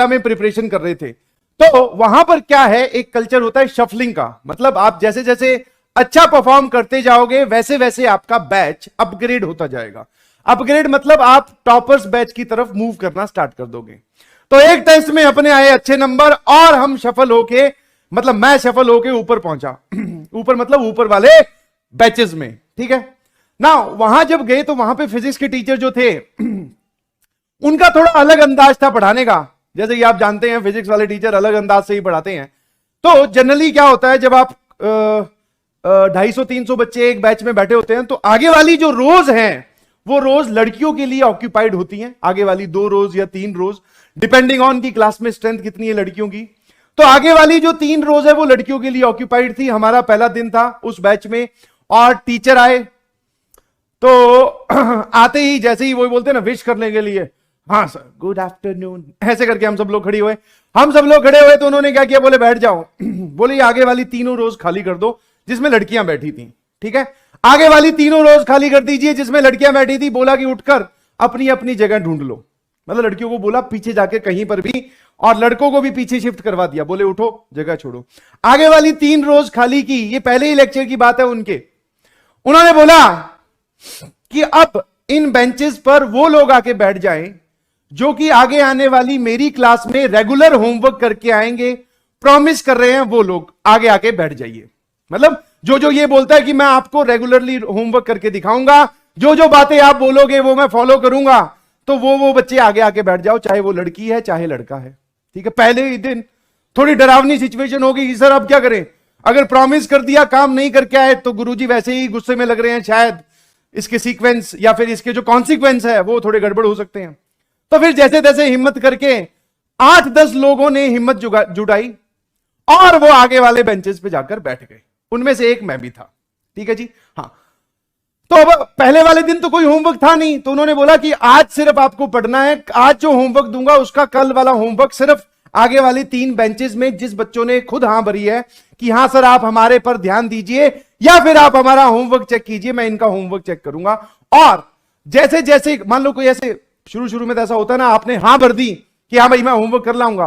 कोटा में प्रिपरेशन कर रहे थे, तो वहां पर क्या है, एक कल्चर होता है शफलिंग का। मतलब आप जैसे जैसे अच्छा परफॉर्म करते जाओगे वैसे वैसे आपका बैच अपग्रेड होता जाएगा। अपग्रेड मतलब आप टॉपर्स बैच की तरफ मूव करना स्टार्ट कर दोगे। तो एक टेस्ट में अपने आए अच्छे नंबर और हम सफल होके, मतलब मैं सफल होके ऊपर पहुंचा। ऊपर मतलब ऊपर वाले बैचेस में, ठीक है ना। वहां जब गए तो वहां पे फिजिक्स के टीचर जो थे उनका थोड़ा अलग अंदाज था पढ़ाने का। जैसे कि आप जानते हैं फिजिक्स वाले टीचर अलग अंदाज से ही पढ़ाते हैं। तो जनरली क्या होता है, जब आप 250-300 बच्चे एक बैच में बैठे होते हैं तो आगे वाली जो रोज हैं वो रोज लड़कियों के लिए ऑक्यूपाइड होती हैं, आगे वाली 2 रोज या 3 रोज, डिपेंडिंग ऑन की क्लास में स्ट्रेंथ कितनी है लड़कियों की। तो आगे वाली जो 3 रोज है वो लड़कियों के लिए ऑक्यूपाइड थी। हमारा पहला दिन था उस बैच में और टीचर आए तो आते ही जैसे ही वो बोलते हैं ना विश करने के लिए, हाँ सर गुड आफ्टरनून, ऐसे करके हम सब लोग खड़े हुए। हम सब लोग खड़े हुए तो उन्होंने क्या किया, बोले बैठ जाओ। बोले ये आगे वाली 3 रोज खाली कर दो जिसमें लड़कियां बैठी थी, ठीक है, आगे वाली 3 रोज खाली कर दीजिए जिसमें लड़कियां बैठी थी। बोला कि उठकर अपनी अपनी जगह ढूंढ लो। मतलब लड़कियों को बोला पीछे जाके कहीं पर भी, और लड़कों को भी पीछे शिफ्ट करवा दिया। बोले उठो जगह छोड़ो। आगे वाली 3 रोज खाली की। ये पहले ही लेक्चर की बात है उनके। उन्होंने बोला कि अब इन बेंचेस पर वो लोग आके बैठ जाएं जो कि आगे आने वाली मेरी क्लास में रेगुलर होमवर्क करके आएंगे, प्रॉमिस कर रहे हैं वो लोग आगे आके बैठ जाइए। मतलब जो जो ये बोलता है कि मैं आपको रेगुलरली होमवर्क करके दिखाऊंगा, जो जो बातें आप बोलोगे वो मैं फॉलो करूंगा, तो वो बच्चे आगे आके बैठ जाओ, चाहे वो लड़की है चाहे लड़का है, ठीक है। पहले ही दिन थोड़ी डरावनी सिचुएशन होगी कि सर अब क्या करें, अगर प्रॉमिस कर दिया काम नहीं करके आए तो गुरुजी वैसे ही गुस्से में लग रहे हैं, शायद इसके सीक्वेंस या फिर इसके जो कॉन्सिक्वेंस है वो थोड़े गड़बड़ हो सकते हैं। तो फिर जैसे तैसे हिम्मत करके 8-10 लोगों ने हिम्मत जुटाई और वो आगे वाले बेंचेस पे जाकर बैठ गए। उनमें से एक मैं भी था, ठीक है जी। हाँ, तो अब पहले वाले दिन तो कोई होमवर्क था नहीं, तो उन्होंने बोला कि आज सिर्फ आपको पढ़ना है, आज जो होमवर्क दूंगा उसका कल वाला होमवर्क सिर्फ आगे वाली 3 बेंचेस में जिस बच्चों ने खुद हां भरी है कि हां सर आप हमारे पर ध्यान दीजिए या फिर आप हमारा होमवर्क चेक कीजिए, मैं इनका होमवर्क चेक करूंगा। और जैसे जैसे मान लो कोई ऐसे शुरू में तो ऐसा होता है ना, आपने हां भर दी कि हाँ भाई मैं होमवर्क कर लाऊंगा,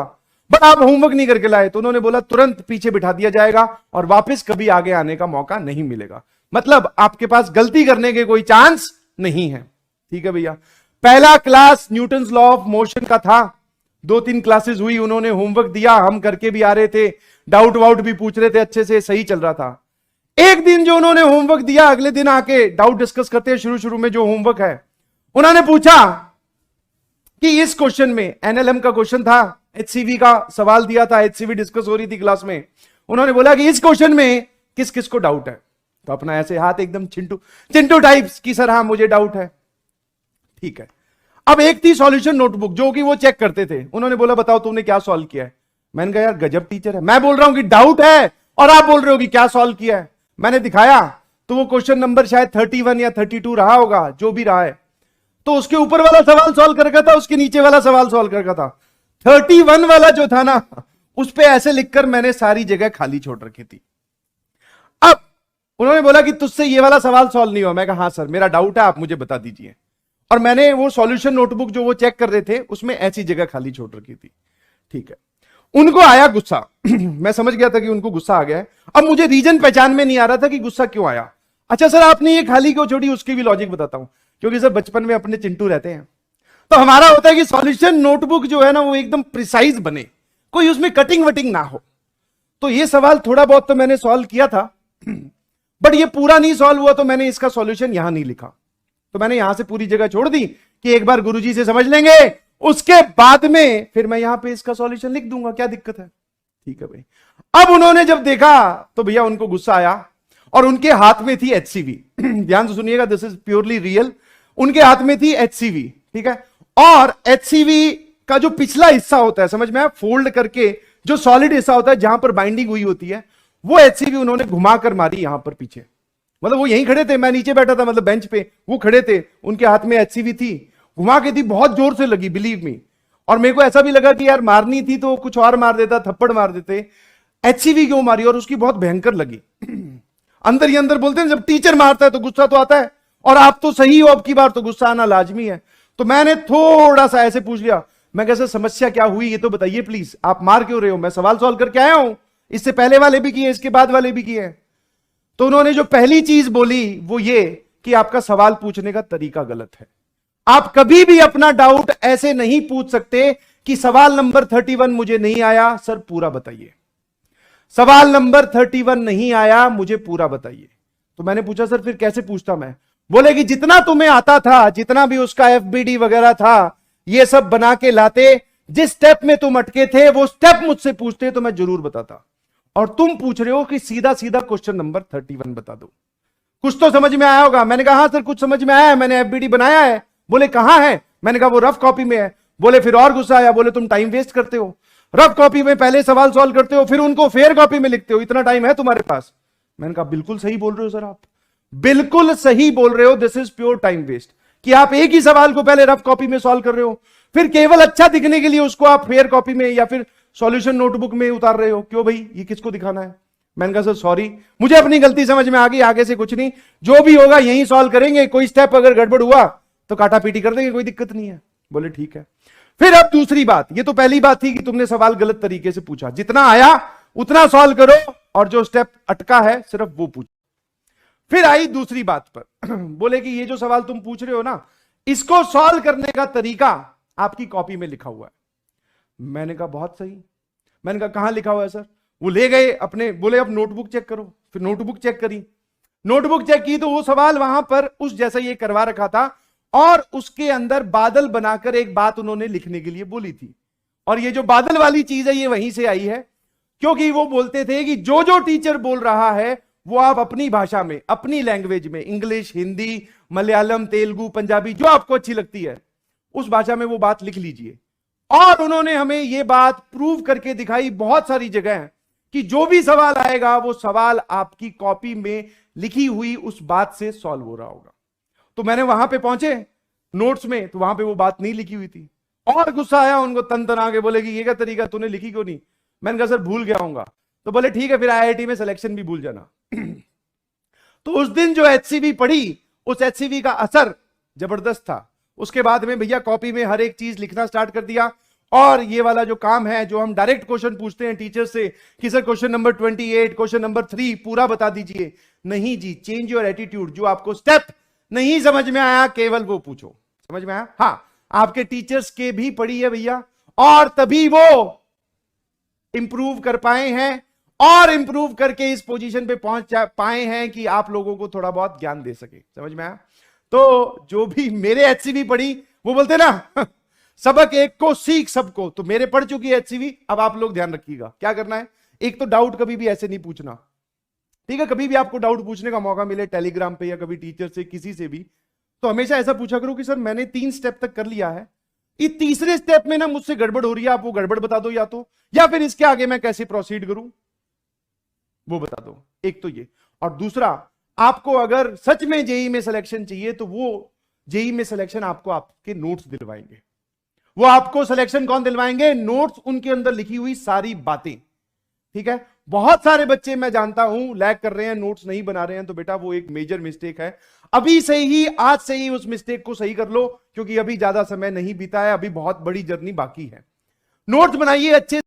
बट आप होमवर्क नहीं करके लाए, तो उन्होंने बोला तुरंत पीछे बिठा दिया जाएगा और वापस कभी आगे आने का मौका नहीं मिलेगा। मतलब आपके पास गलती करने के कोई चांस नहीं है, ठीक है भैया। पहला class Newton's law of motion का था। 2-3 क्लासेस हुई, उन्होंने होमवर्क दिया, हम करके भी आ रहे थे, डाउट वाउट भी पूछ रहे थे, अच्छे से सही चल रहा था। एक दिन जो उन्होंने होमवर्क दिया, अगले दिन आके डाउट डिस्कस करते हैं, शुरू में जो होमवर्क है, उन्होंने पूछा कि इस क्वेश्चन में, एनएलएम का क्वेश्चन था, एचसीवी का सवाल दिया था, एचसीवी डिस्कस हो रही थी क्लास में, उन्होंने बोला कि इस क्वेश्चन में किस किस को डाउट है। तो अपना ऐसे हाथ एकदम चिंटू टाइप्स की सर हाँ मुझे डाउट है, ठीक है। अब एक थी सॉल्यूशन नोटबुक जो कि वो चेक करते थे, उन्होंने बोला बताओ तुमने क्या सॉल्व किया है। मैंने कहा यार गजब टीचर है, मैं बोल रहा हूं कि डाउट है और आप बोल रहे हो कि क्या सॉल्व किया है। मैंने दिखाया तो वो क्वेश्चन नंबर शायद 31 या 32 रहा होगा, जो भी रहा है। तो उसके ऊपर वाला सवाल सॉल्व कर रखा था, उसके नीचे वाला सवाल सॉल्व कर रखा था। 31 वाला जो था ना, उस पे ऐसे लिखकर मैंने सारी जगह खाली छोड़ रखी थी। अब उन्होंने बोला कि तुझसे ये वाला सवाल सॉल्व नहीं हुआ। मैं कहा हाँ सर मेरा डाउट है, आप मुझे बता दीजिए। और मैंने वो सॉल्यूशन नोटबुक जो वो चेक कर रहे थे उसमें ऐसी जगह खाली छोड़ रखी थी, ठीक है। उनको आया गुस्सा। मैं समझ गया था कि उनको गुस्सा आ गया है। अब मुझे रीजन पहचान में नहीं आ रहा था कि गुस्सा क्यों आया। अच्छा सर आपने ये खाली क्यों छोड़ी, उसकी भी लॉजिक बताता हूं। क्योंकि सर बचपन में अपने चिंटू रहते हैं, तो हमारा होता है कि सॉल्यूशन नोटबुक जो है ना वो एकदम प्रिसाइज बने, कोई उसमें कटिंग वटिंग ना हो। तो ये सवाल थोड़ा बहुत तो मैंने सॉल्व किया था, बट ये पूरा नहीं सॉल्व हुआ, तो मैंने इसका सॉल्यूशन यहां नहीं लिखा। तो मैंने यहां से पूरी जगह छोड़ दी कि एक बार गुरुजी से समझ लेंगे, उसके बाद में फिर मैं यहां पे इसका सॉल्यूशन लिख दूंगा, क्या दिक्कत है, ठीक है भाई। अब उन्होंने जब देखा तो भैया उनको गुस्सा आया और उनके हाथ में थी एचसीवी। ध्यान से सुनिएगा, दिस इज प्योरली रियल। उनके हाथ में थी एचसीवी, ठीक है। और एचसीवी का जो पिछला हिस्सा होता है, समझ में आया, फोल्ड करके जो सॉलिड हिस्सा होता है जहां पर बाइंडिंग हुई होती है, वो एचसीवी उन्होंने घुमाकर मारी यहां पर पीछे। मतलब वो यहीं खड़े थे, मैं नीचे बैठा था, मतलब बेंच पे, वो खड़े थे, उनके हाथ में एचसीवी थी, घुमा के थी, बहुत जोर से लगी, बिलीव मी। और मेरे को ऐसा भी लगा कि यार मारनी थी तो कुछ और मार देता, थप्पड़ मार देते, एचसीवी क्यों मारी, और उसकी बहुत भयंकर लगी। अंदर ही अंदर बोलते हैं जब टीचर मारता है तो गुस्सा तो आता है, और आप तो सही हो, अब की बार तो गुस्सा आना लाजमी है। तो मैंने थोड़ा सा ऐसे पूछ लिया, मैं कहा सर समस्या क्या हुई ये तो बताइए प्लीज, आप मार क्यों रहे हो, मैं सवाल सॉल्व करके आया हूं, इससे पहले वाले भी किए, इसके बाद वाले भी किए। तो उन्होंने जो पहली चीज बोली वो ये कि आपका सवाल पूछने का तरीका गलत है। आप कभी भी अपना डाउट ऐसे नहीं पूछ सकते कि सवाल नंबर 31 मुझे नहीं आया सर पूरा बताइए, सवाल नंबर 31 नहीं आया मुझे पूरा बताइए। तो मैंने पूछा सर फिर कैसे पूछता मैं? बोले कि जितना तुम्हें आता था, जितना भी उसका एफबीडी वगैरह था, ये सब बना के लाते, जिस स्टेप में तुम अटके थे वो स्टेप मुझसे पूछते तो मैं जरूर बताता, और तुम पूछ रहे हो कि सीधा सीधा क्वेश्चन नंबर 31 बता दो। कुछ तो समझ में आया होगा। मैंने कहा हाँ सर कुछ समझ में आया है, मैंने एफबीडी बनाया है। बोले कहां है? मैंने कहा वो रफ कॉपी में है। बोले फिर और गुस्सा आया, बोले तुम टाइम वेस्ट करते हो, रफ कॉपी में पहले सवाल सॉल्व करते हो फिर उनको फेयर कॉपी में लिखते हो, इतना टाइम है तुम्हारे पास? मैंने कहा बिल्कुल सही बोल रहे हो सर, आप बिल्कुल सही बोल रहे हो, this is pure time waste कि आप एक ही सवाल को पहले रफ कॉपी में सॉल्व कर रहे हो, फिर केवल अच्छा दिखने के लिए उसको आप फेयर कॉपी में या फिर सॉल्यूशन नोटबुक में उतार रहे हो। क्यों भाई, ये किसको दिखाना है? मैंने कहा सर सॉरी, मुझे अपनी गलती समझ में आ गई, आगे से कुछ नहीं, जो भी होगा यही सॉल्व करेंगे, कोई स्टेप अगर गड़बड़ हुआ तो काटा पीटी कर देंगे, कोई दिक्कत नहीं है। बोले ठीक है। फिर अब दूसरी बात, ये तो पहली बात थी कि तुमने सवाल गलत तरीके से पूछा, जितना आया उतना सॉल्व करो और जो स्टेप अटका है सिर्फ वो पूछो। फिर आई दूसरी बात पर बोले कि ये जो सवाल तुम पूछ रहे हो ना, इसको सॉल्व करने का तरीका आपकी कॉपी में लिखा हुआ है। मैंने कहा बहुत सही। मैंने कहा कहां लिखा हुआ है सर? वो ले गए अपने, बोले अब नोटबुक चेक करो। फिर नोटबुक चेक करी, नोटबुक चेक की तो वो सवाल वहां पर उस जैसा ये करवा रखा था, और उसके अंदर बादल बनाकर एक बात उन्होंने लिखने के लिए बोली थी। और ये जो बादल वाली चीज है ये वहीं से आई है, क्योंकि वो बोलते थे कि जो जो टीचर बोल रहा है वो आप अपनी भाषा में, अपनी लैंग्वेज में, इंग्लिश, हिंदी, मलयालम, तेलुगु, पंजाबी, जो आपको अच्छी लगती है उस भाषा में वो बात लिख लीजिए। और उन्होंने हमें ये बात प्रूव करके दिखाई बहुत सारी जगह कि जो भी सवाल आएगा वो सवाल आपकी कॉपी में लिखी हुई उस बात से सॉल्व हो रहा होगा। तो मैंने वहां पे पहुंचे नोट्स में, तो वहां पे वो बात नहीं लिखी हुई थी, और गुस्सा आया उनको, तन तना के बोले कि ये क्या तरीका, तूने लिखी क्यों नहीं? मैंने कहा सर भूल गया हूंगा। तो बोले ठीक है फिर आईआईटी में सिलेक्शन भी भूल जाना। तो उस दिन जो एचसीवी पढ़ी, उस एचसीवी का असर जबरदस्त था। उसके बाद में भैया कॉपी में हर एक चीज लिखना स्टार्ट कर दिया, और ये वाला जो काम है, जो हम डायरेक्ट क्वेश्चन पूछते हैं टीचर से कि sir question number 28, question number 3 पूरा बता दीजिए, नहीं जी, चेंज योर एटीट्यूड। जो आपको स्टेप नहीं समझ में आया केवल वो पूछो। समझ में आया? हाँ, आपके टीचर्स के भी पढ़ी है भैया, और तभी वो इंप्रूव कर पाए हैं, और इंप्रूव करके इस पोजीशन पे पहुंच पाए हैं कि आप लोगों को थोड़ा बहुत ज्ञान दे सके। समझ में आया? तो जो भी मेरे एचसीवी पढ़ी, वो बोलते ना सबक एक को सीख सबको, तो मेरे पढ़ चुकी है एचसीवी। अब आप लोग ध्यान रखिएगा क्या करना है। एक तो डाउट कभी भी ऐसे नहीं पूछना, ठीक है? कभी भी आपको डाउट पूछने का मौका मिले टेलीग्राम पे या कभी टीचर से, किसी से भी, तो हमेशा ऐसा पूछा करो कि सर मैंने 3 स्टेप तक कर लिया है, ये तीसरे स्टेप में ना मुझसे गड़बड़ हो रही है, आप वो गड़बड़ बता दो या फिर इसके आगे मैं कैसे प्रोसीड करूं वो बता दो। एक तो ये, और दूसरा, आपको अगर सच में जेई में सिलेक्शन चाहिए तो वो जेई में सिलेक्शन आपको आपके नोट्स दिलवाएंगे। वो आपको सिलेक्शन कौन दिलवाएंगे? नोट्स, उनके अंदर लिखी हुई सारी बातें। ठीक है? बहुत सारे बच्चे मैं जानता हूं लैग कर रहे हैं, नोट्स नहीं बना रहे हैं, तो बेटा वो एक मेजर मिस्टेक है। अभी से ही, आज से ही उस मिस्टेक को सही कर लो, क्योंकि अभी ज्यादा समय नहीं बीता है, अभी बहुत बड़ी जर्नी बाकी है। नोट्स बनाइए अच्छे